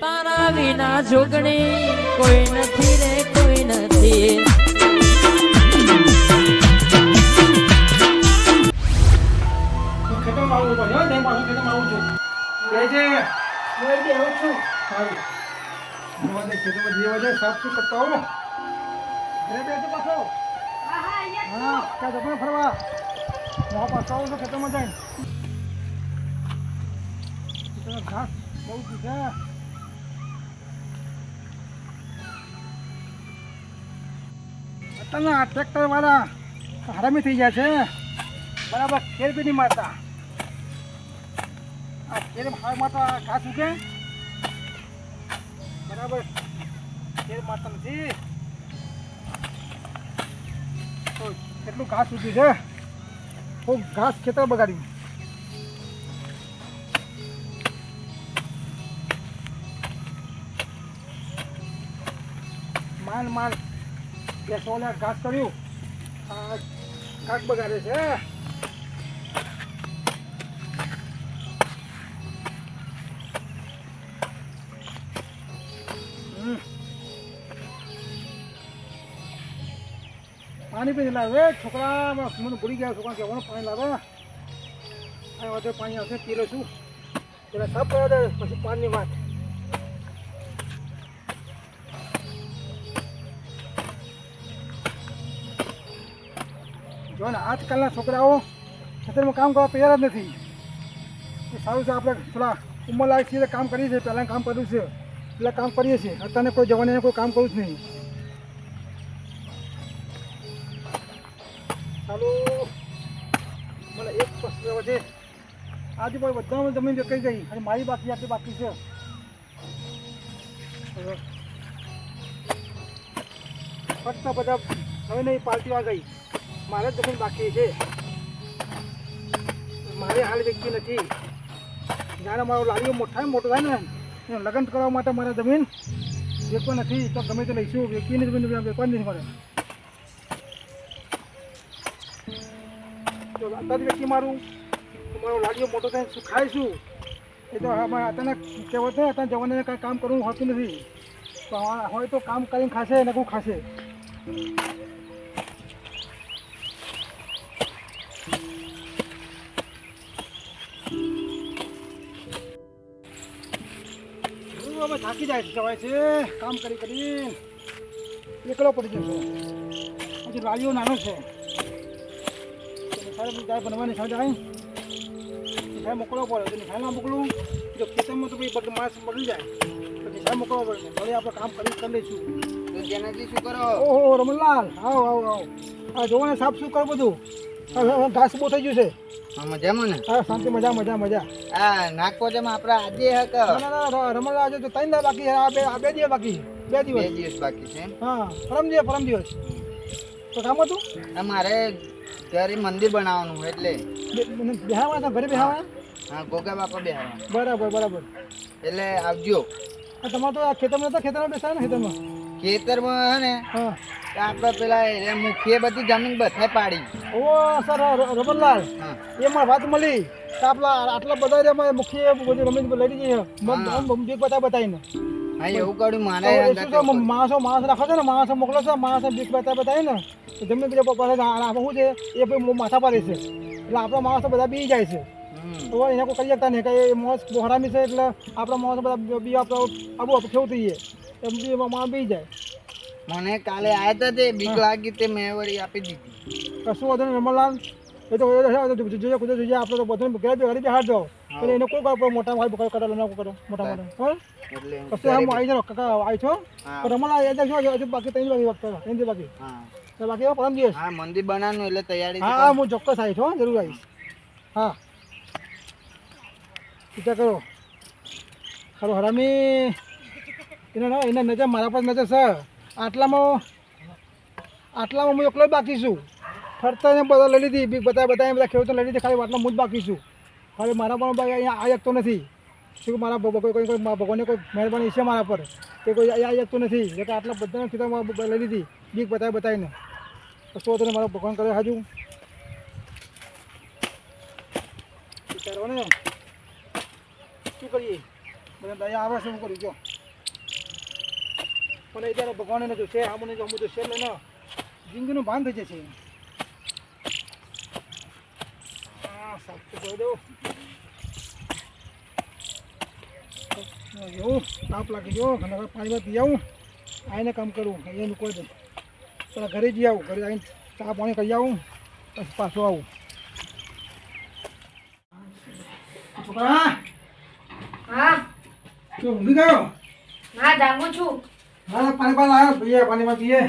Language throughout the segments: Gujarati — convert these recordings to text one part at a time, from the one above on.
તારા વિના જોગણી કોઈ નથી રે કોઈ નથી. ખેતરમાં આવવું પડે હો, નહીં પાછું ખેતરમાં આવું છું. સારું. ખેતરમાં જે વજે સાફ શું કરતા હો. ઘરે બેસો પાછો. હા, ક્યાં જતો ફરવા? હું પાછો આવું છું ખેતરમાં જઈને. ઘાસ બહુ છે. અત્યારના ટ્રેક્ટર વાળા હરામી થઈ ગયા છે. બરાબર ખેર બી નહીં મારતા. આ ખેર મારતા ઘાસ ઉગે બરાબર ખેર મારતા નથી. તો કેટલું ઘાસ ઉગ્યું છે. ખૂબ ઘાસ ખેતર બગાડ્યું. માન બેસોને ઘાસ કર્યું. ઘાસ બગાડે છે. પાણી પી લાવે છોકરા મને ભૂલી ગયા. છોકરા કહેવાનું પાણી લાવે. આ વાતે પાણી આવશે પી લઈશું. પેલા સાફ કરવા દે પછી પાણીની વાત. જો ને આજકાલના છોકરાઓ ખેતરમાં કામ કરવા તૈયાર જ નથી. એ સારું છે આપણે થોડા ઉંમરલાયક છીએ કામ કરીએ છીએ. પહેલાં કામ કર્યું છે એટલે કામ કરીએ છીએ. અત્યારે કોઈ જવાનીને કોઈ કામ કરવું જ નહીં. ચાલો મને એક પ્રશ્ન છે. આજુબાજુ બધા જમીન વેચાઈ ગઈ અને મારી બાકી આટલી બાકી છે. ફક્ત બધા હવે નહીં પાર્ટીમાં ગઈ. મારે જમીન બાકી છે. મારે હાલ વેચી નથી. જ્યારે મારો લાડીઓ મોટો થાય ને લગ્ન કરવા માટે મારે જમીન વેચવા નથી. તો ગમે તે લઈશું. વેચીની જમીન વેચવા નથી મળે. તો અત્યારે વેચી મારું મારો લાડીઓ મોટો થાય શું ખાઈશું. એ તો અત્યારે કહેવત ને અત્યારે જવાને કાંઈ કામ કરવું હોતું નથી. તો હોય તો કામ કરીને ખાશે ને કોઈ ખાશે. થાકી જવાય છે કામ કરીને. એકલો પડી જશે. હજી લાડીઓ નાનો છે. ગાય બનવાની સાથે આવી ગાય મોકલવો પડે. તો નિશાળ ના મોકલું. જો ખેતરમાં તો ભાઈ માણસ મળી જાય તો નિશાળ મોકલવો પડે. હવે આપણે કામ કરી લઈશું. તો જેનાથી શું કરો? ઓહો રમણલાલ આવો. હા જોવાને સાફ શું કરો બધું. ઘાસ બહુ થઈ ગયું છે. મજામાં ને? હા શાંતિ મજા. હા નાગપંચમ આપણે આજે હક રમણલાલ આજે તો 3 દાડા બાકી છે. આ 2 દિવસ બાકી. 2 દિવસ બાકી છે. હા પરમ દિવસ. તો કામ હતું મારે ઘરે મંદિર બનાવવાનું એટલે બેહાવા ઘરે બેહાવા. હા ગોગા બાપા બેહાવા. બરાબર એટલે આવજો. તમારે તો આ ખેતરમાં બેસાય ને ખેતરમાં હે ને હા આપણે પેલા મુખીએ બધી જમીન બધાય પાડી. ઓ સર રમણલાલ એમાં વાત મળી કે આટલા બધા મુખ્ય બધી જમીન લઈ જઈએ બીક બતાવીને. હા એવું કર્યું મારે. માણસો રાખો છો ને માણસો મોકલો છો. માણસો બીક બતાવી ને જમીન બીજા શું છે એ ભાઈ માથા પાડે છે. એટલે આપણા માણસો બધા બી જાય છે. તો એને કોઈ કરી શકતા નહીં કે એ મોસ હરામી છે. એટલે આપણા માણસો બધા બી આબુ કેવું થઈએ એમ બી માણસ બી જાય. મને કાલે આવ્યા હતા તે બીક લાગી તે મેં વળી આપી દીધી. કશું વધુ નહીં રમણલાલ. એ તો જોઈએ આપણે તો બધું ઘરે બિહાર જાઓ. એટલે એને કોઈ કરો મોટા ભાઈ કરો મોટા હા કશું આમ આવી જાઓ કાકા આવી છો. રમણલાલ એ દેખો બાકી 3 વાગે બાકી પરમ દિવસ. હા મંદિર બનાવવાનું એટલે તૈયારી. હા હું ચોક્કસ આવી છું. જરૂર આવીશ. હા વિચાર કરો ખરો હરામી એને નજર મારા પર નજર છે. આટલામાં હું એકલો જ બાકી છું. ફરતા ને બધા લઈ લીધી બીક બધા બધા ખેડૂતો લઈ લીધી. ખાલી આટલા હું જ બાકી છું. ખાલી મારા પણ અહીંયા આવી શકતો નથી. શું મારા ભગવાનને કોઈ મહેરબાની છે મારા પર કે કોઈ આવી શકતું નથી. એટલે આટલા બધાને ખેતરમાં લઈ લીધી બીક બતાવીને. તો શું તને મારો ભગવાન કરે હજુ વિચારો ને શું કરીએ. બધા દયા આવે છે હું કરું જો પણ એ ત્યારે ભગવાન એને જોશે આમને જો હું જોશે એટલે ને જિંદગીનું ભાન થઈ જશે હા સાફ તો કરી દઉં એવું તાપ લાગી ગયો ઘણા પાણીમાં પી આવું આવીને કામ કરું અહીંયા મૂકવા દે પેલા ઘરે જઈ આવું ઘરે આવીને ચા પાણી કરી આવું પછી પાછું આવું છોકરા હા તો ઊંઘી ગયો ના જાગું છું હા પાણી આવ્યો પીએ પાણીમાં પીએ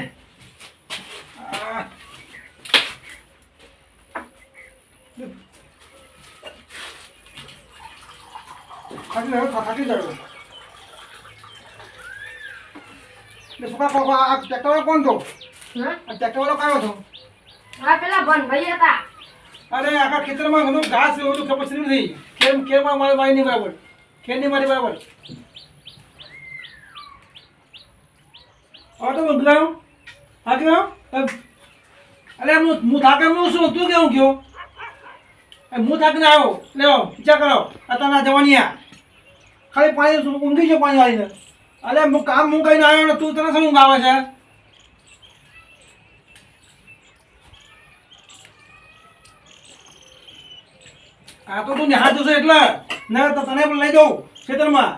થાકી જાય છોકરા ટ્રેક્ટર વાળો કોણ છો હા ટ્રેક્ટર વાળો કયો છો હા પેલા ભનભાઈ હતા અરે આખા ખેતરમાં ઘણું ઘાસ એવું ખબર નથી ખેરમાં મારે વાય નહીં બરાબર ખેર નહીં મારી બરાબર હા તો ગયો હા ગયો અરે હું થાકે હું શું તું કેવું ગયો હું થાકીને આવ્યો લેવો વિચાર કરો અત્યારના જવાનિયા ખાલી પાણી ઊંઘી ગયો પાણી આવીને અરે હું કામ હું કહીને આવ્યો ને તું તને શું ઊંઘ આવે છે આ તો તું નિહાળ જોશે એટલે ના તો તને પણ લઈ જાઉં ખેતરમાં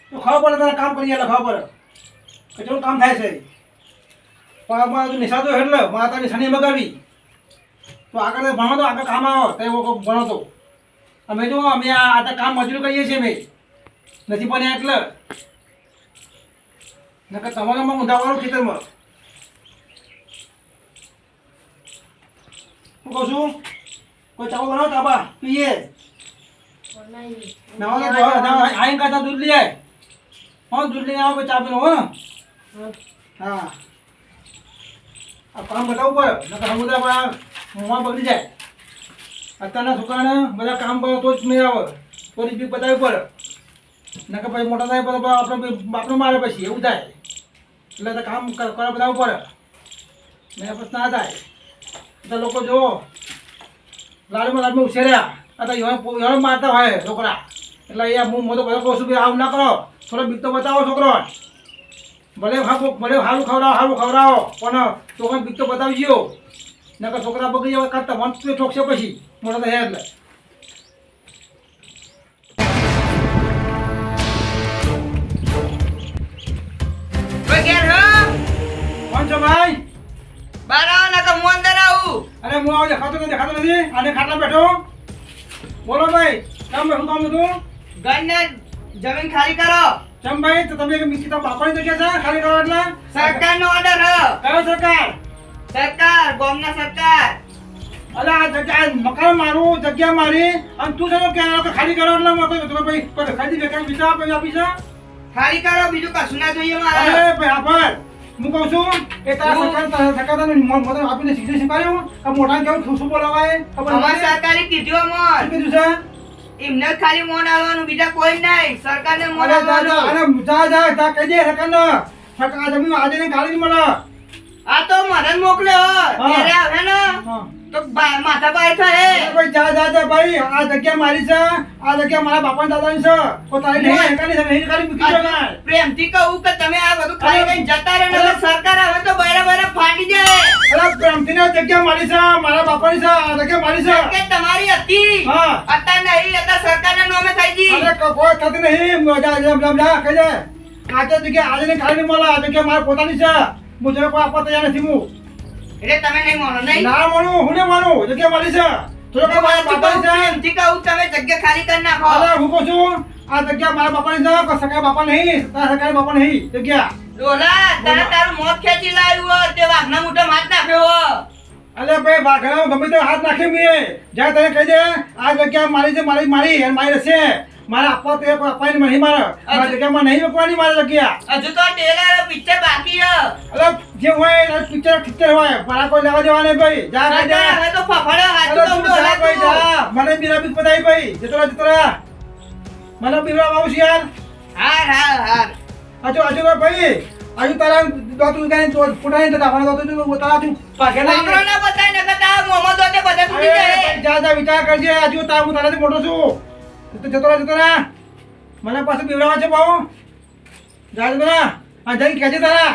તો ખબર પડે તને કામ કરી એટલે ખબર પડે કેટલું કામ થાય છે પણ તું નિશાળો એટલે માતાની શનિ મગાવી તો આગળ ભણો તો આગળ કામ આવો તો એવો ભણો તો અમે જો અમે આ કામ મજૂરી કરીએ છીએ અમે નથી બન્યા એટલે નકર તમારામાં ઊંધાવાળું ખેતરમાં હું કહું છું કોઈ ચાવો બનાવો ચાબા પીએ આઈ કાતા દૂધ લઈ આય હા દૂધ લઈને આવો ચા પીનો હો હા આ કામ બતાવવું પડે નકર સમુદ્ર પર મોંમાં બગડી જાય અત્યારના છોકરાને બધા કામ કરે તો જ મેં આવે તો જ બીક બતાવવી પડે નકર પછી મોટા થાય પછી આપણે બાપને મારે પછી એવું થાય એટલે તો કામ કરવા બતાવવું પડે ને પછી ના થાય એટલે લોકો જુઓ લાડમાં ઉછેર્યા આ તો મારતા હોય છોકરા એટલે અહીંયા હું તો બધો કહું છું કે આવું ના કરો થોડો બીક તો બતાવો છોકરો ભલે સારું ખવડાવો પણ છોકરા બીક તો બતાવજો નકર છોકરા બગડી જાય કાઢતા મન ઠોકશે પછી મોટા થયા એટલે કોણ છો ભાઈ બાર આવો નકર હું અંદર આવું અરે હું આવું દેખાતો નથી આને ખાટલા બેઠો બોલો ભાઈ કામ શું કામ હતું ઘરને જમીન ખાલી કરો ચમ ભાઈ તો તમે મિકી તો બાપાની જગ્યા છે ખાલી કરો એટલે સરકારનો ઓર્ડર હ કયો સરકાર સરકાર ગામના સરકાર અલે આ જગ્યા મકાન મારું જગ્યા મારી અને તું છે કે ખાલી કરો એટલે તમે ભાઈ ખાલી વેચાણ વિચાર આપી છે ખાલી કરો બીજું કશું ના જોઈએ મારે અરે ભાઈ આભાર હું કહું છું એ તારા સરકાર તને મદદ આપીને શીખવાડ્યું કે મોટા કેવું શું બોલાવાય ખબર અમારી સરકારે કીધું મોન શું કીધું છે એમને જ ખાલી મોન આવવાનું બીજા કોઈ નહીં સરકારને મોન અરે આવવાનું જા કહી દે સરકારને સરકાર આ જમીન આજે ને કાલે જ મળે આ તો મને જ મોકલ્યો ત્યારે આવે ને હા તો માથા પાય થાય અરે ભાઈ જા ભાઈ આ જગ્યા મારી છે આ જગ્યા મારા બાપા દાદાની છે તો તારી નહીં સરકારની છે નહીં ખાલી મૂકી દો ના પ્રેમથી કહું કે તમે આ બધું ખાલી કઈ જતા રહે ને સરકાર આવે તો બરાબર ફાટી જાય અરે પ્રેમથી ને જગ્યા મારી છે મારા બાપાની છે આ જગ્યા મારી છે કે તમારી હતી હા અત્યારે નહીં હતા સરકારના નામે થઈ ગઈ અરે કોઈ થતી નહીં જા કહી દે આ જગ્યા આજે ને કાલે નહીં મળે આ જગ્યા મારી પોતાની છે હું જરા કોઈ આપવા તૈયાર નથી હું એટલે તમે નહીં માનો નહીં ના માનું હું ને માનું જગ્યા મારી છે તો મારા બાપાની છે પ્રેમથી કહું તમે જગ્યા ખાલી કરી નાખો અરે હું કહું છું આ જગ્યા મારા બાપાની છે કોઈ સગા બાપા નહીં તારા સગા બાપા નહીં જગ્યા ડોલા તારે તારું મોત ખેંચી લાવ્યું હો તે વાઘના મોઢે હાથ નાખ્યો હો અલે ભાઈ બાઘડા ગમે તે હાથ નાખી મેં જ્યાં તને કહી દે આ જગ્યા મારી છે મારી અને મારી રહેશે મારે આપવા તે અપાઈને નહીં મારે આ જગ્યામાં નહીં મૂકવાની મારે જગ્યા હજુ તો ટેલર પિક્ચર બાકી છે અલે જે હોય પિક્ચર પિક્ચર હોય મારા કોઈ લેવા દેવા નહીં ભાઈ જા કહી દે હવે તો ફફડે હાથ અરે તો તું જા ભાઈ જા મને બીરા બીક બતાવી ભાઈ જતરા મને બીરા આવું છે યાર હાર આજુ ભાઈ આજુ તારા દોતું ગાય ફોટાઈ જતા મને દોતું તારા તું પાકે ના છોકરો ના બતાય ને કદા મોહમ્મદ દોતે બધે તૂટી જાય જા વિચાર કરજે આજુ હું તારાથી મોટો છું તો જતો રહે મને પાછું પીવડાવવા છે ભાવ જાજ બના આ જઈ કેજે તારા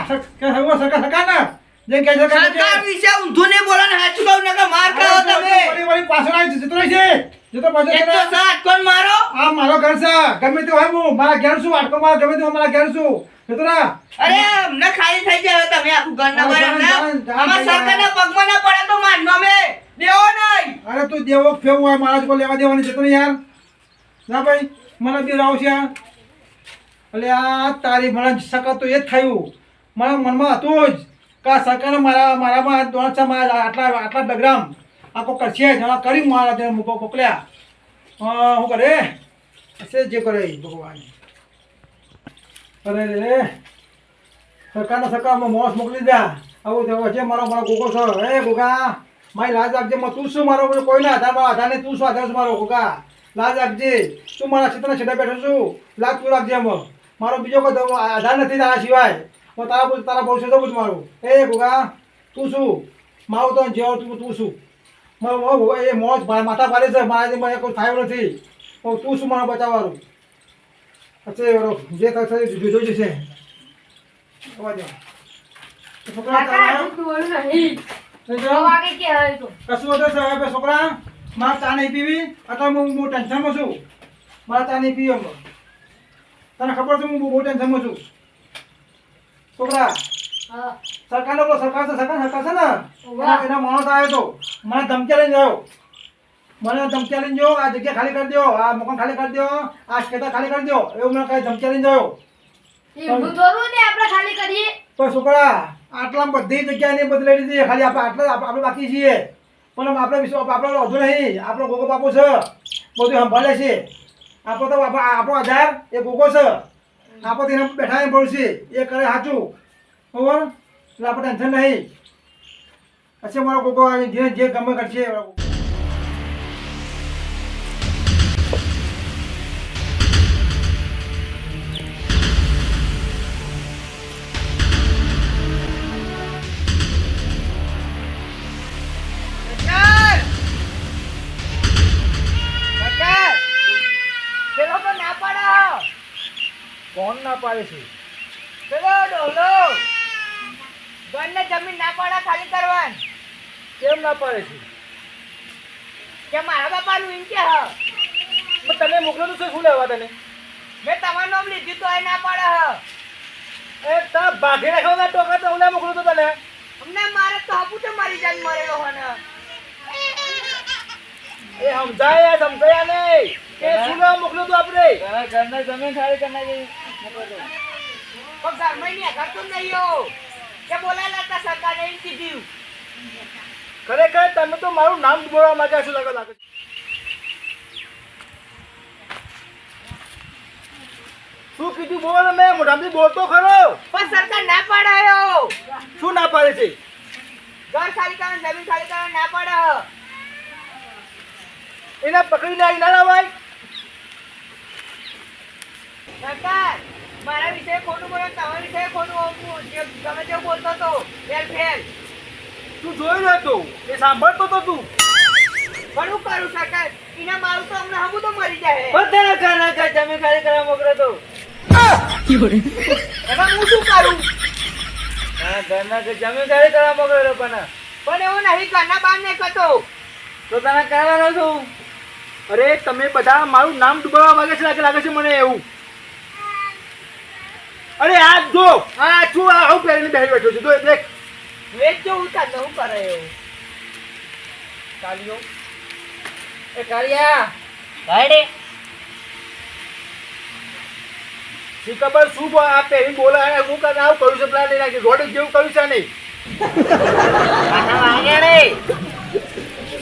સરકાર ને જઈ કેજે સરકાર વિશે ઊંધું નહીં બોલો ને સાચું કહું નકર માર ખાઓ તમે વળી પાછળ આવી જતો રહી છે જતો પાછો એક તો સાત કોણ મારો આ મારો ઘર છે ગમે તે હોય હું મારા ઘેર છું આટકો મારા ગમે તે હોય મારા ઘેર છું જતો ના અરે અમને ખાલી થઈ જાય તમે આખું ઘર ના બરાબર આમાં સરકારના પગમાં ના પડે તો મારનો અમે દેવો નહીં અરે તું દેવો ફેવું હોય મારા જ કોઈ લેવા દેવાની જતો નહીં યાર ના ભાઈ મને બી રાવ છે એટલે આ તારી મને સકત તો એ જ થયું મારા મનમાં હતું જ કે આ સરકારે મારામાં દોડ છે મારા આટલા ડગરામ આખો કરશે જણા કરી મારા તેને મૂકો કોકલ્યા શું કરે હશે જે કરે એ ભગવાન અરે રે સરકારમાં મોસ મોકલી દે આવું થયું છે મારો ગોગો છો હે ગોગા મારી લાજ રાખજે તું શું મારો કોઈ ના આધાર મારો આધાર ને તું શું આધાર છું મારો ગોગા લાજ રાખજે તું મારા ક્ષેત્રના છેડા બેઠો છું લાજ તું રાખજે એમ મારો બીજો કોઈ આધાર નથી તારા સિવાય હું તારા બહુ છે તો બધું મારું એ ગોગા તું શું મારું તો જેવો તું શું મારું એ મોજ માથા પાડે છે મારાથી મને કોઈ થાય નથી તું શું મને બચાવવાનું પછી જે થશે જોઈ જશે કાકા હજુ બોલું નહીં વાગે કે હવે તો કશું હતું સાહેબ છોકરા મારે ચા નહીં પીવી અત્યારે હું ટેન્શનમાં છું મારે ચા નહીં પીવી એમ તને ખબર છે હું બહુ ટેન્શનમાં છું છોકરા હા સરકાર છે ને વાહ. એના માણસ આવ્યો તો મને ધમકી લઈને આવ્યો મને ધમકી લઈને જો આ જગ્યા ખાલી કરી દો આ મકાન ખાલી કરી દો આ ખેતર ખાલી કરી દો એવું મને કઈ ધમકી લઈને આવ્યો એવું થોડું ને આપણે ખાલી કરીએ તો છોકરા આટલા બધી જગ્યાએ નહીં બદલાઈ દીધી ખાલી આપણે બાકી છીએ પણ આપણે આપણો વધુ નહીં આપણો ગોગો બાપુ છે બધું સંભાળે છે આપણો તો આપણો આધાર એ ગોગો છે આપણે તેને બેઠા એમ પડશે એ કરે સાચું બરાબર એટલે આપણે ટેન્શન નહીં પછી મારો ગોગો જે ગમે કરશે કોણ ના પાડે છે જમીન ના પાડા ખાલી કરવાન કેમ ના પાડે છે કે મારા બાપાનું એમ કે હ પણ તને મોકલો તો શું લેવા તને મેં તમારું નામ લીધું તો એ ના પાડે હ એ તા ભાગે રાખવા ટોકા તો હું મોકલો તો તને અમને મારે તો હપુ તો મારી જાન મરેલો હને એ સમજાયા નહીં કે શું લેવા મોકલો તો આપણે ઘરના જમીન ખાલી કરના જઈ પણ ઘરમાં ની કરતું નહીં હો કે બોલાયેલા હતા સરકારે એમ કીધું ખરેખર તમે તો મારું નામ બોલવા માંગે શું લાગે શું કીધું બોલ મેં મોઢામાંથી બોલતો ખરો પણ સરકાર ના પાડાયો શું ના પાડે છે ઘર ખાલી કરવા જમીન ખાલી કરવા ના પાડે એને પકડીને આવી ના લાવાય સરકાર મારા વિશે ખોટું બોલો તમારા વિશે ખોટું ગમે તેવું બોલતો હતો ફેલ ફેલ તું જોઈ રહ્યો તો એ સાંભળતો તો તું ઘણું કરું સરકાર એના મારું તો અમને હમું તો મરી જાય બધા કાના કા જમીન ખાલી કરવા મોકલો તો એમાં હું શું કરું ઘરના કે જમીન ખાલી કરવા મોકલો લોકોના પણ એવું નહીં ઘરના બહાર નહીં કરતો તો તને કહેવાનો છું અરે તમે બધા મારું નામ ડૂબાવવા માંગે છે લાગે છે મને એવું અરે આ જો આ શું આવું પહેરીને બેસી બેઠો છું તો દેખ વેચ જો ઉતાર હું કરે એવું કાલિયો એ કાલિયા ગાડી શી ખબર શું આ પહેરી બોલાય હું કદાચ આવું કર્યું છે પ્લાન લઈ નાખી રોડ જેવું કર્યું છે નહીં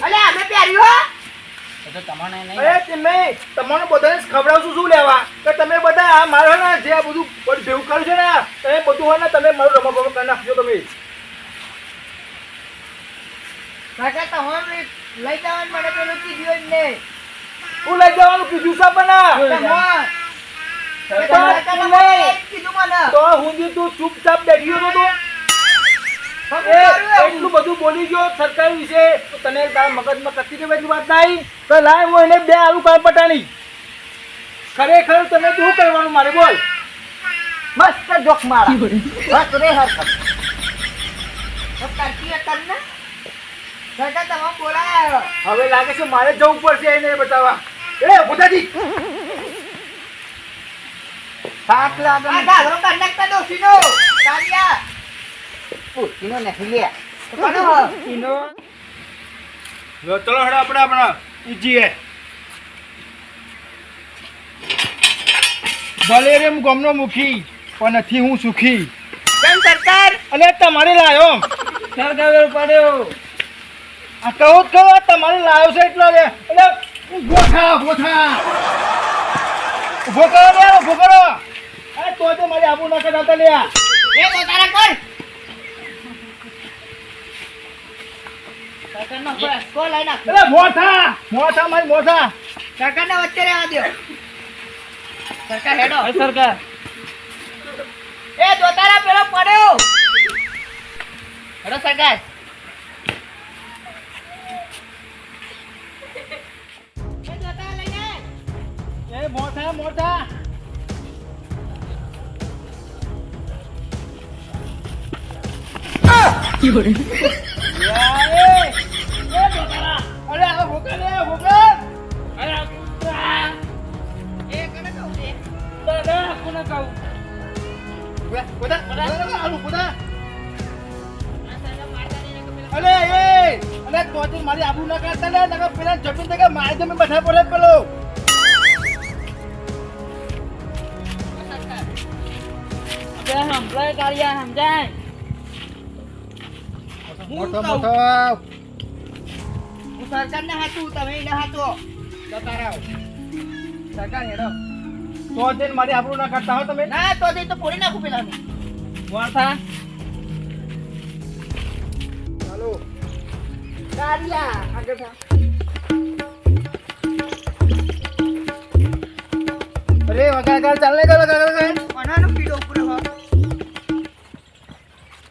અલે અમે પહેર્યું અરે તમે તમારે બધાને ખવડાવશું શું લેવા કે તમે બધા આ મારો ને જે આ બધું ભેગું કર્યું છે ને તમે બધું હોય ને તમે મારું રમત કરી નાખજો તમે કાકા તમારે લઈ જવાનું મને પેલું કીધું જ નહીં હું લઈ જવાનું કીધું છે પણ કીધું મને તો હું તું ચૂપચાપ બેઠી હતો તો એટલું બધું બોલી ગયો સરકાર વિશે તો તને તારા મગજમાં કતી કે બધી વાત નહીં તો લાય હું એને બે આલુ કાળ પટાણી ખરેખર તમે શું કરવાનું મારે બોલ મસ્ત જોક મારા બસ રે હરકત તો કરતી કર ને સરકાર તમે બોલાયો હવે લાગે છે મારે જવું પડશે એને બતાવવા એ ભૂતાજી થાક લાગે આ ગારો કંડક્ટર દો સીનો કાલિયા ઓ સીનો નહીં લે તો કોનો સીનો લો ચલો હેડો આપણે ઈજીએ ભલે રે હું ગમનો મુખી પણ નથી હું સુખી કેમ સરકાર અને તમારે લાયો સરકાર પડ્યો આ કહો જ કહો તમારે લાયો છે એટલો રે એટલે ગોઠા ગોઠા ઉભો કરો લે ઉભો કરો અરે તો મારી આબુ ના કરાતા લે એ ગોતારા કર સરકાર નો કોલ આઈ નાખ એટલે મોઠા મોઠા મારી મોઠા સરકાર ને વચ્ચે રહેવા દો સરકાર હેડો સરકાર એ દોતારા પેલો પડ્યો હેડો સરકાર એ દોતારા લઈ લે એ મોઠા મોઠા અરે આ ભૂકા લે ભૂકા અરે એ કને કહું છે દાદા કોને કહું બોડા આલુ બોડા આ સાલા મારતા નહીં કે પેલા અલે એ અલે તોતી મારી આબુ ના કાઢતા લે નકા પેલા જમીન તકે મારી જમીન બઠા પડે પેલો સરકાર આપણે હમણાં કાઢ્યા સમજાય મોટો મોટો હું સરકાર ને હાચું તમે એને હાચો જતા રહો સરકાર હેડો તો દિન મારી આબુ ના કાઢતા હો તમે ના તો દે તો પોડી નાખું પેલા મોઠા ચાલો કારિયા આગળ થા અરે વગા ચાલને કરો અનાનો પીડો ઉપર હો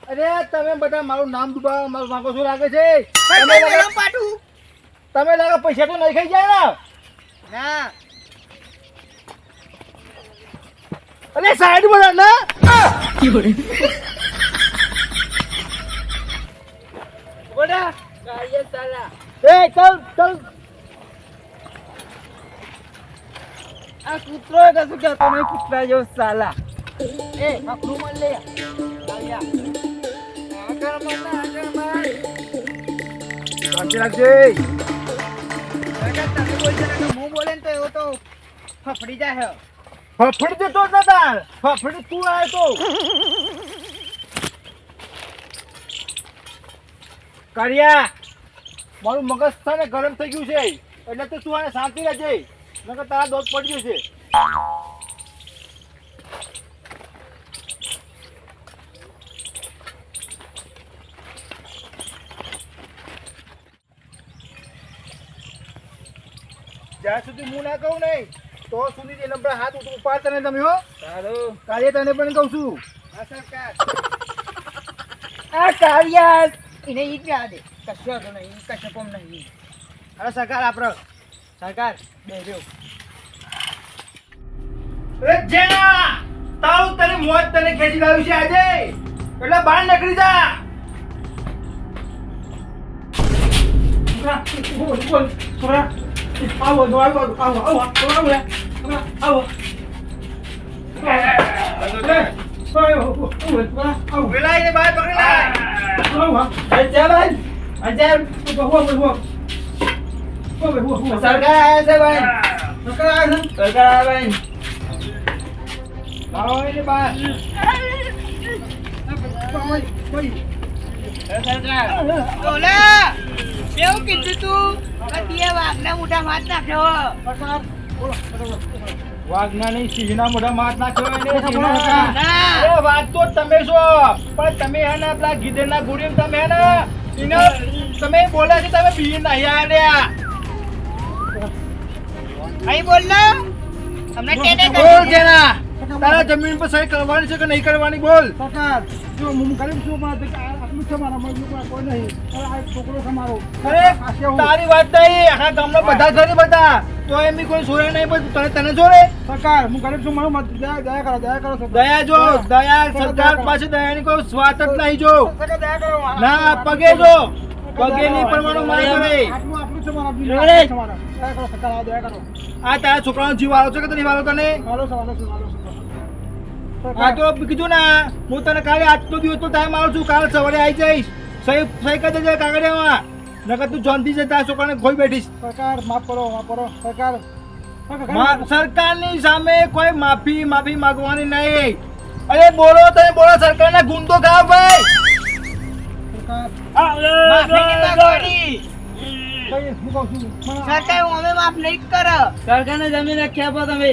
અરે તમે બધા મારું નામ ડૂબા માંગો છો લાગે છે તમે પેલો પાટું તમે લાગે પૈસા તો નહીં ખાઈ જાય ને ના અરે સાઈડ માં ના બોડા કારિયા સાલા એ ચાલ ચાલ આ કૂતરો કશું કહેતો નહીં કૂતરા જેવો સાલા એ પકડું મન લે કારિયા આગળ મન રાખજે તમે બોલશો ને તો હું બોલે ને તો એવો તો ફફડી જાય ફફડી દેતો જ નતા ફફડી તું આવ્યો તો કર્યા મારું મગજ છે ને ગરમ થઈ ગયું છે એટલે તો તું આને શાંતિ રહેજે નકર તારા દોત પડી જશે જ્યાં સુધી હું ના કહું નહીં તો સુધી એ નંબર હાથ ઉપાડતા નહીં તમે હો સારું કાલે તને પણ કહું છું આ સરકાર આ કારિયા એને ઈ ક્યાં દે કશો તો નહીં કશો કોમ નહીં અરે સરકાર આપણો સરકાર બે રહ્યો અરે જેના તારું તને મોત તને ખેંચી લાવ્યું છે આજે એટલે બહાર નીકળી જા બોલ બોલ છોરા આવો આવો આવો આવો આવો વેલાઈને બહાર પકડી લાય સરકાર આવ્યા છે ભાઈ સરકાર આવ્યા ભાઈ આવો એને બહાર ઓલા કેવું કીધું તું કતીએ વાઘના મોઢા હાથ નાખ્યો વાઘનાની સિંહના મોઢા માર નાખ્યો એને સિંહના ના એ વાત તો તમે છો પણ તમે હે ને પેલા ગીધેરના ગુડીને તમે હે ને એને તમે બોલ્યા છે તમે બી નહીં આલ્યા અહીં બોલ ને અમને ટેટે બોલ જેના તારા જમીન પર સહી કરવાની છે કે નહીં કરવાની બોલ સરકાર જો હું કરી છું પણ આટલું આટલું જ છે મારા મનમાં કોઈ નહીં. હવે આ એક છોકરો છે મારો. અરે આશે હું. તારી વાત નહીં આખા ગામમાં બધા ગરીબ હતા તો એમ બી કોઈ છોડે નહીં પણ તને છોડે સરકાર હું ગરીબ છું મારું દયા કરો સરકાર. દયા જો દયા સરકાર પાસે દયાની કોઈ સ્વાત જ નહીં જો સરકાર દયા કરો. ના પગે જો પગે નહીં પડવાનું મારે કરે આટલું છે મારા બિલ. અરે. દયા કરો સરકાર દયા કરો. આ તારા છોકરાનો જીવ વાળો છે કે તને વાળો તને વાલો છે વાલો છે વાલો છે. આ તો કીધું ના હું તને કાલે આજનો દિવસ તો ટાઈમ આવું છું કાલે સવારે આવી જઈશ સહી કરી દેજે કાગળિયામાં નકર તું જોનથી છે તારા છોકરાને ખોઈ બેઠીશ સરકાર માફ કરો સરકાર. સરકારની સામે કોઈ માફી માંગવાની નહીં અરે બોલો તમે બોલો સરકારના ગુંડો ખાવ ભાઈ સરકાર માફી નહીં માંગવાની. ભાઈ હું કહું છું મને સરકાર અમે માફ નહીં કરે સરકારને જમીન રાખ્યા આપો તમે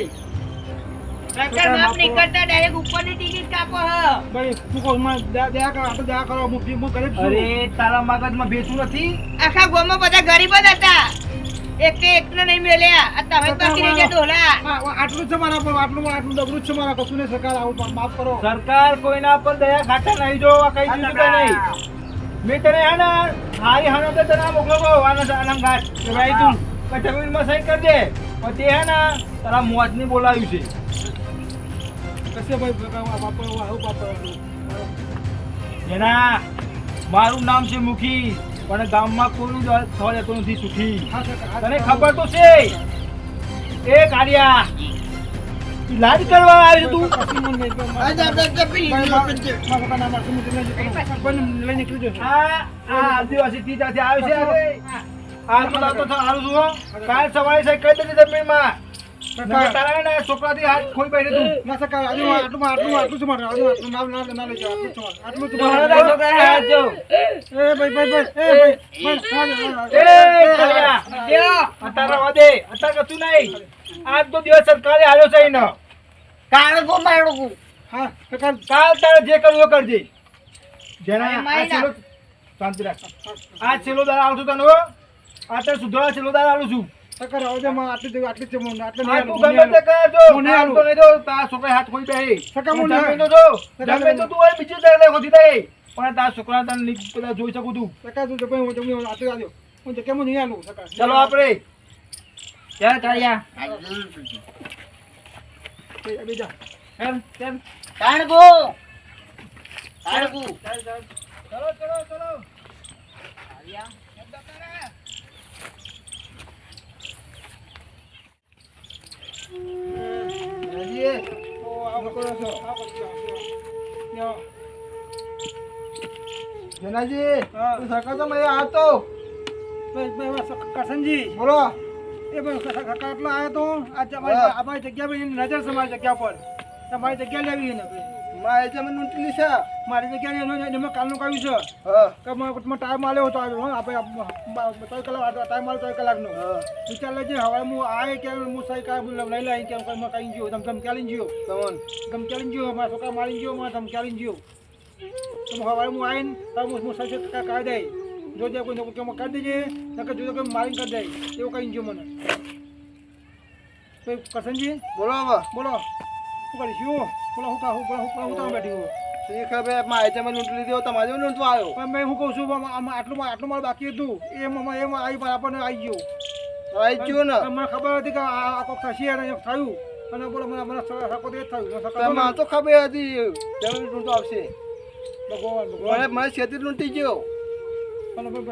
સરકાર માફ નહીં કરતા ડાયરેક્ટ ઉપરની ટિકિટ કાપો હ ભાઈ હું કહું મને દયા કરો આપણે દયા કરો હું ગરીબ છું. અરે તારા મગજમાં બેસું નથી આખા ગામમાં બધા ગરીબ જ હતા એકને નહીં મળ્યા આ તમે બાકી રહી ગયા ડોલા આટલું જ છે મારા પર આટલું ડબરું જ છે મારા કશું નહીં સરકાર આવું માફ કરો. સરકાર કોઈના પર દયા ખાતા નહીં જો આ કઈ દીધું કે નહીં મેં તને હે ને હારી હાનો તો તને મોકલો આનંદ ઘાટ કે ભાઈ તું જમીનમાં સહી કરી દે પણ તે હે ને તારા મોજને બોલાવ્યું છે કશે ભાઈ બાપા આવું બાપા જેના મારું નામ છે મુખી પણ ગામમાં કોઈનું થવા જતું નથી સુખી હા સરકાર તને ખબર તો છે એ કાળિયા તું લાજ કરવા આવ્યો તું લઈ નીકળી જશે. આ આદિવાસી ત્યાંથી આવ્યો છે આ તો લાવતો તો હારું છું હો. કાલ સવારે સહી કરી દેજે જમીનમાં નકર તારા ને છોકરાથી હાથ ખોઈ બેઠે તું ના સરકાર આટલું છે મારે આટલું ના લઈ જાઓ આટલું છે તારા મારે. છોકરાને હાથ જો. એ ભાઈ એ કાળિયા, અત્યારે રવા દે અત્યારે કશું નહીં આજ તો દિવસ સરકારે આવ્યો છે ને કાળગો માળગો હા સરકાર કાલ તારે જે કરવું એ કરજે જેના અરે આ મારી છેલ્લો શાંતિ રાખ આ છેલ્લો દાડા આવશું તને હો આ તારે સુધારા છેલ્લો દાડા આવું છું સરકાર આવો છે મારે આટલી જ છે મને આટલું આ નહીં તું આલું, ગમે તે નહીં કરે જો હું નહીં કામ આલું. તો નહીં જો તારા છોકરા હાથ ખોઈ બેહે સકા હું નહીં જમીન તો જો સકા જમીન તો તું હોય બીજી જગ્યાએ ખોદી દે પણ તારા છોકરા તને પેલા જોઈ શકું તું સરકાર તું જગ્યાએ હું જમી આટલું આવ્યો હું જગ્યાએ હું નહીં આલું સરકાર ચલો આપણે ચાલ કાળિયા બીજા કેમ કાળગો કાળગો ચલો ચલો જનાજી સરકાર તો મેં આવતો કરસનજી બોલો એ ભાઈ સરકાર એટલો આવ્યો તો આજે અમારી જગ્યા પર એની નજર છે મારી જગ્યા પર તમારી જગ્યા લેવી ને મારે જમીન ઊંટલી છે મારી જગ્યા એમાં કાલનું કહ્યું છે હા કે મને ટાઈમ આવ્યો હતો આવ્યો આપણે 3 કલાક ટાઈમ આવ્યો 3 કલાકનો વિચાર લેજે હવે હું આવે કે હું સહી કાંઈ લઈ લઈ કેમ કંઈ કઈ ગયો ધમકાલી ગયો ધમકાલી ગયો મારા છોકરા મારી ગયો મારા ધમકાલી ગયો તો હવે હું આવીને હું સહી કાઢી દઈ જોજે કોઈ કેમ કાઢી દેજે નકર જોજો કે મારીને કરી દઈ એવું કહી ગયો મને કરસનજી બોલો હવે બોલો શું કરીશું બોલો હું તમે બેઠી હું ઠીક હવે મારે જમીન ઊંટલી દીધો તમારે ઊંટો આવ્યો પણ મેં હું કહું છું આટલું મારું બાકી હતું એમાં આવી આપણને આવી ગયું આવી ગયો ને મને ખબર હતી કે આ કોક થશે અને થયું અને બોલો મને સકો તે થયું મને તો ખબર હતી જમીન ઊંટો આવશે ભગવાન મારે ખેતી લૂંટી ગયો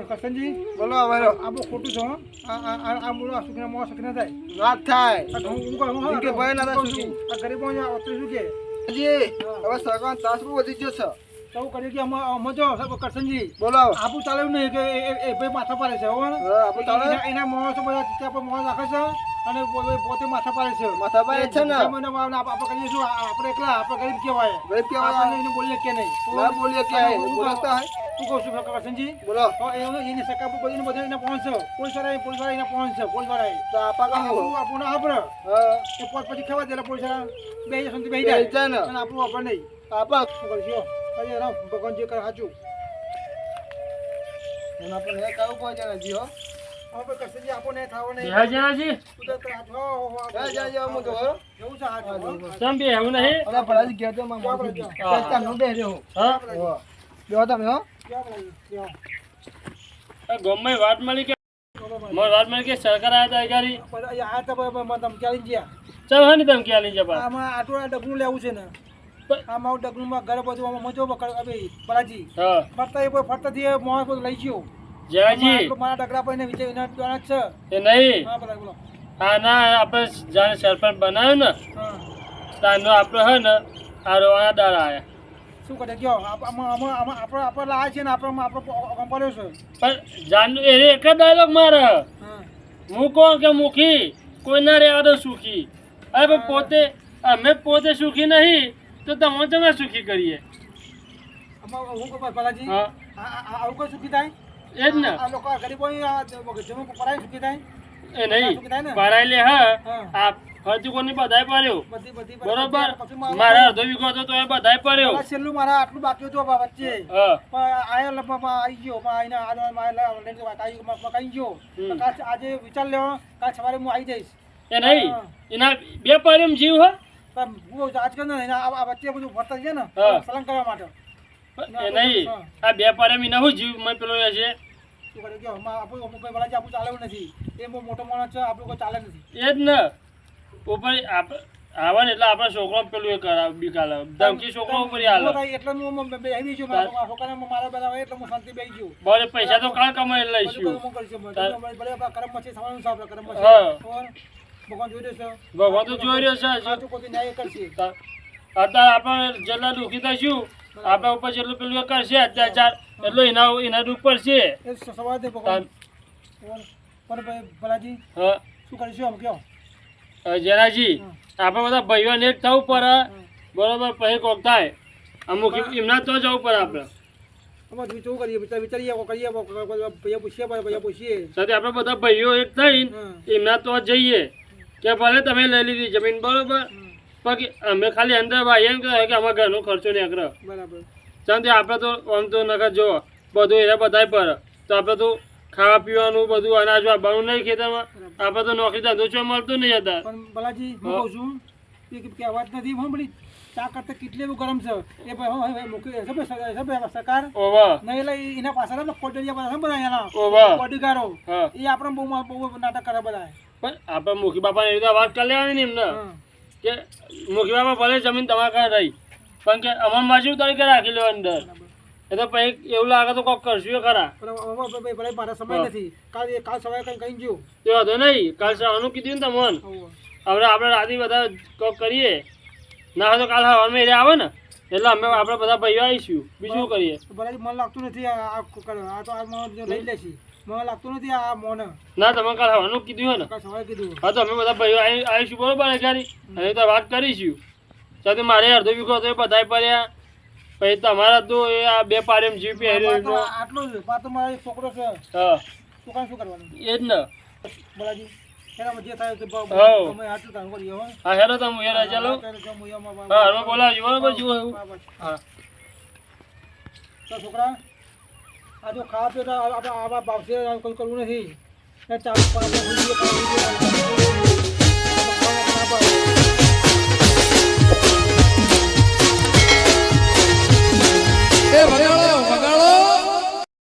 કરસનજી બોલો હવે આ બહુ ખોટું છે હો. આ બોલો આ સુખના મોં સુખના થાય વાત થાય હું કે ભાઈ ના થાય સુખી. આ ગરીબો શું કે જી હવે સરકાર તાસ બહુ વધી ગયો છે તો કરીએ કે અમે જો કરસનજી બોલો હવે આબુ ચાલે એવું નહીં કે એ ભાઈ માથા પાડે છે હો ને? હા, આબુ ચાલે? એના માણસો બધા ત્યાં પર મોં રાખે છે અને પોતે માથા પાડે છે માથા પાડે છે ને? આપણે કહીએ શું આપણે એકલા આપણે ગરીબ કહેવાય ગરીબ કહેવાય. આપણે એને બોલીએ કે નહીં ના બોલીએ કે હું બોલતા હે હું કહું છું કરસનજી બોલો તો એની સકા પર બધીને બધા એને પહોંચશે પોલીસ વાળા એને પહોંચશે પોલીસ વાળા તો આપા કામ આપણું આપણે હા એ પછી ખબર દે પોલીસ વાળા બે સંતિ બે બેસી જાય જાય ને. અને આપણું આપણે નહીં આપા શું કરીશું અરે રામ ભગવાન જે કરે સાચું એના પર હે કાવું પહોંચે ને જી હો હવે કરસનજી આપણને થાવ નહીં જનાજી કુદરત હાથ હો જા જા હું તો હો એવું છે હાથ હો ચમ બે એવું નહીં અરે ભલાજી ગયા તો માં મોસી ચાલ નું બે રહ્યો હા હો બેહો તમે હો ક્યાં બોલાવી? ક્યાં? આ ગામમાં વાત મળી કે બરોબર. મને વાત મળી કે સરકાર આવ્યા હતા અધિકારી બધા અહીંયા આ તો મને ધમકી ગયા. ચાલ હા ની ધમકી આલી જપા આમાં આટલું આ ડગલું લેવું છે ને પણ- આમાં ડગલુંમાં ઘરે બધું આમાં મજો બલાજી હા ફરતા એ કોઈ ફરતાથી એ મોહ બધું લઈ ગયો. જયાજી આટલું મારા ડગલા પર વિચાર વિના જ છે. એ નહીં હા બધા બોલો. હા ના આપણે જાણે સરપંચ બનાવ્યો ને હા તારનો આપણે હે ને આ રોવાના દાડા આયા શું કરે કયો આપણે લાયા છે ને આપણે કંપાળ્યો છે. પણ જાન એ એક જ ડાયલોગ મારે હા હું કોણ કે મુખી કોઈ ના રહેવા દો સુખી અરે પણ પોતે અમે પોતે સુખી નહીં તો તમે સુખી કરીએ આમાં હું કહું બાલાજી હા આવું કોઈ સુખી થાય? એ જ ને આ લોકો ગરીબો જમીન પરાય સુખી થાય? એ નહીં સુખી થાય ને? ભરાયેલી હા હા. આ ફરતી કોની બધાય પડ્યો બધી બરોબર પછી મારા અડધો વીઘો હતો તો એ બધાય પડ્યો પેલા છેલ્લું મારા આટલું બાકી હતું વચ્ચે હા પણ આયા લગભગ આવી ગયો પણ આઈને કઈ ગયો હમ. તો કાલ આજે વિચાર લેવો કાલ સવારે હું આવી જઈશ. એ નહીં હા. એના બે પડ્યો જીવ હો પણ હું આજકાલ ને આ વચ્ચે બધું ફરતા છે ને હા. સલંગ કરવા માટે એ નહીં આ બે પડ્યા મીના હું જીવ મને પેલો એ છે શું કરે કે આપણું કોઈ બળાજી આપણું ચાલે એવું નથી. એ બહુ મોટો માણસ છે આપણું કોઈ ચાલે નથી. એ જ ને ઉપર આવા ને એટલે આપણા છોકરો પેલું એ કરાવ બીકાલે ધમકી છોકરો ઉપર ઉભો હાલે થાય એટલે હું બેસી ગયો મારા છોકરાને મારા બેલા હોય એટલે હું શાંતિ બેસી ગયો. બરે પૈસા તો કાં કમાઈ બધું લઈશું હું કરીશું. ભલે આપણા કરમમાં છે સવારનું છે આપણા કરમમાં છે. હા. ખબર? ભગવાન જોઈ રહ્યો છે. ભગવાન તો જોઈ રહ્યો છે હજુ. સાચું કોઈ ન્યાય કરશે. અત્યારે આપણે જેટલા દુઃખી થઈશું આપણા ઉપર જેટલું પેલું એ કરશે અત્યાચાર એટલો એના ઉપર છે એ સવારથી ભગવાન પણ ભાઈ ભલાજી હા શું કરીશું આમ કયો? જેનાજી આપણે બધા ભાઈઓને એક થવું પડે બરોબર પછી કોક થાય અમુક એમના તો જવું પડે આપણે અમારે શું કરીએ વિચારીએ કરીએ ભૈયા પૂછીએ સાથે આપણે બધા ભાઈઓ એક થઈને એમના તો જઈએ કે ભલે તમે લઈ લીધી જમીન બરોબર બાકી અમે ખાલી અંદર ભાઈ એમ કહે કે અમારા ઘરનો ખર્ચો નીકળે બરાબર. ચાંદી આપણે તો આમ તો નકર જો બધું એને બધાય પર તો આપણે તો ખાવા પીવાનું બધું અનાજ વાપરવાનું નહીં ખેતરમાં આપણે તો નોકરી ધંધો છો મળતું નહીં હતા પણ ભલાજી હું કહું છું કે અવાજ નથી સાંભળી ચા કરતા કેટલી એવું ગરમ છે એ ભાઈ મૂકી સરકાર ઓવા નહીં લઈ એના પાછળ કોટડિયા બધા બધા એના ઓવા બોડીગારો હા એ આપણે બહુ નાટક કરે બધા. પણ આપણે મુખી બાપાને એવી રીતે વાત કરી લેવાની ને એમને કે મુખી બાપા ભલે જમીન તમારા ઘરે રહી પણ કે અમાર બાજુ તરીકે રાખી લો અંદર એ તો પછી એવું લાગે તો કોક કરશું એ ખરા પણ ભલે મારા સમય નથી કાલ સવારે કઈ કઈ ગયું. તે વાંધો નહીં કાલ સવારનું કીધું ને તમને હવે આપણે રાતે બધા કોક કરીએ ના હોય તો કાલ હવામાં એરિયા આવે ને એટલે અમે આપણે બધા ભાઈઓ આવીશું બીજું શું કરીએ ભલાજી મને લાગતું નથી આ તો આ મને લઈ લેશી મને લાગતું નથી આ મોને ના તમે કાલ હવાનું કીધું હોય ને કાલ સવારે કીધું. હા તો અમે બધા ભાઈઓ આવીશું બરોબર ને ખાલી અને તો વાત કરીશું સાથે મારે અડધો વીઘો તો એ બધા પડ્યા પછી તમારા તો એ આ બે પાડે જીવ પહેર્યો આટલું જ પાછો મારો એક છોકરો છે હા શું કરવાનું એ જ ને ભલાજી એનામાં જે થાય તે હાઉ. અમે હાથું કામ કરીએ હો. હા હેલો તમે યાર ચાલો હા હવે બોલાવજો બરોબર જુઓ એવું હા તો છોકરા આ જો ખાવા પીવા આવા ભાવશે કોઈ કરવું નથી ચાલુ